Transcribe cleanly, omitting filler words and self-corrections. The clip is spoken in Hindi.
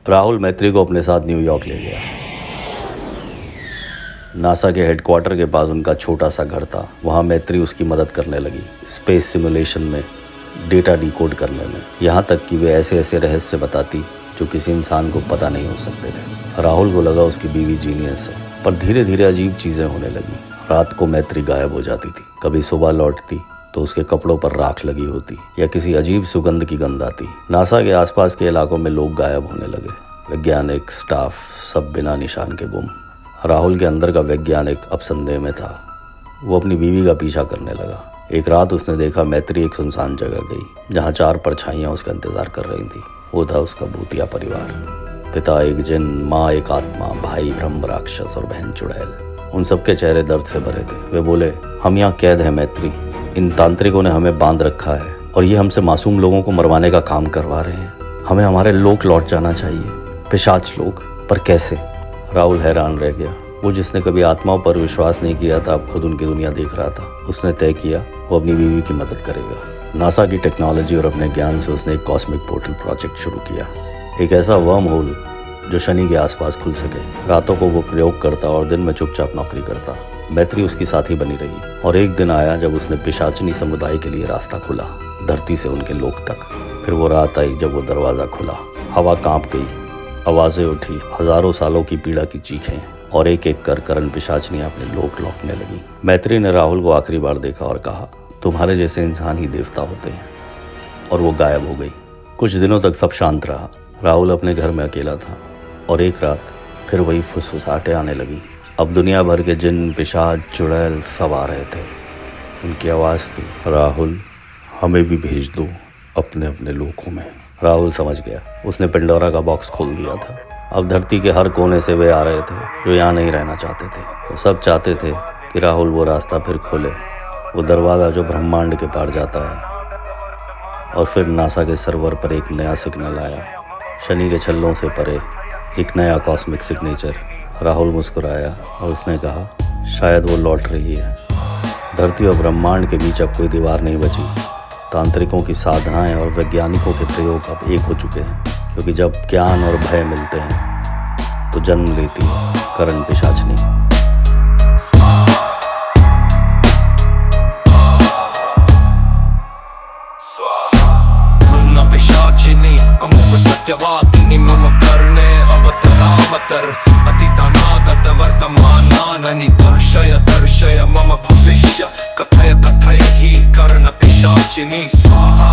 राहुल मैत्री को अपने साथ न्यूयॉर्क ले गया। नासा के हेडक्वार्टर के पास उनका छोटा सा घर था। वहाँ मैत्री उसकी मदद करने लगी, स्पेस सिमुलेशन में, डेटा डिकोड करने में, यहाँ तक कि वे ऐसे ऐसे रहस्य बताती जो किसी इंसान को पता नहीं हो सकते थे। राहुल को लगा उसकी बीवी जीनियस है, पर धीरे धीरे अजीब चीज़ें होने लगी। रात को मैत्री गायब हो जाती थी, कभी सुबह लौटती तो उसके कपड़ों पर राख लगी होती या किसी अजीब सुगंध की गंध आती। नासा के आसपास के इलाकों में लोग गायब होने लगे, वैज्ञानिक, स्टाफ, सब बिना निशान के गुम। राहुल के अंदर का वैज्ञानिक अब संदेह में था। वो अपनी बीवी का पीछा करने लगा। एक रात उसने देखा मैत्री एक सुनसान जगह गई जहाँ 4 परछाइयाँ उसका इंतजार कर रही थी। वो था उसका भूतिया परिवार। पिता एक जिन, माँ एक आत्मा, भाई ब्रह्म राक्षस और बहन चुड़ैल। उन सबके चेहरे दर्द से भरे थे। वे बोले, हम यहाँ कैद हैं मैत्री। इन तांत्रिकों ने हमें बांध रखा है और ये हमसे मासूम लोगों को मरवाने का काम करवा रहे हैं। हमें हमारे लोक लौट जाना चाहिए, पिशाच लोग, पर कैसे? राहुल हैरान रह गया। वो जिसने कभी आत्माओं पर विश्वास नहीं किया था, अब खुद उनकी दुनिया देख रहा था। उसने तय किया वो अपनी बीवी की मदद करेगा। नासा की टेक्नोलॉजी और अपने ज्ञान से उसने एक कॉस्मिक पोर्टल प्रोजेक्ट शुरू किया, एक ऐसा वर्म होल जो शनि के आसपास खुल सके। रातों को वो प्रयोग करता और दिन में चुपचाप नौकरी करता। मैत्री उसकी साथी बनी रही और एक दिन आया जब उसने पिशाचनी समुदाय के लिए रास्ता खुला, धरती से उनके लोक तक। फिर वो रात आई जब वो दरवाज़ा खुला। हवा कांप गई, आवाज़ें उठी, हजारों सालों की पीड़ा की चीखें, और एक एक कर करण पिशाचनी अपने लोक लौटने लगी। मैत्री ने राहुल को आखिरी बार देखा और कहा, तुम्हारे जैसे इंसान ही देवता होते हैं। और वो गायब हो गई। कुछ दिनों तक सब शांत रहा। राहुल अपने घर में अकेला था और एक रात फिर वही फुसफुसाहटें आने लगी। अब दुनिया भर के जिन, पिशाच, चुड़ैल सब आ रहे थे। उनकी आवाज़ थी, राहुल हमें भी भेज दो अपने अपने लोकों में। राहुल समझ गया। उसने पेंडोरा का बॉक्स खोल दिया था। अब धरती के हर कोने से वे आ रहे थे जो यहाँ नहीं रहना चाहते थे। वो सब चाहते थे कि राहुल वो रास्ता फिर खोले, वो दरवाज़ा जो ब्रह्मांड के पार जाता है। और फिर नासा के सर्वर पर एक नया सिग्नल आया, शनि के छल्लों से परे एक नया कॉस्मिक सिग्नेचर। राहुल मुस्कुराया और उसने कहा, शायद वो लौट रही है। धरती और ब्रह्मांड के बीच अब कोई दीवार नहीं बची। तांत्रिकों की साधनाएं और वैज्ञानिकों के प्रयोग अब एक हो चुके हैं, क्योंकि जब ज्ञान और भय मिलते हैं तो जन्म लेती है करण पिशाचनी। सत्यवादिनी मम कर्णे अवतरावतर अतीतानागत वर्तमानानि दर्शय मम भविष्य कथय कथय हि कर्ण पिशाचिनी स्वाहा।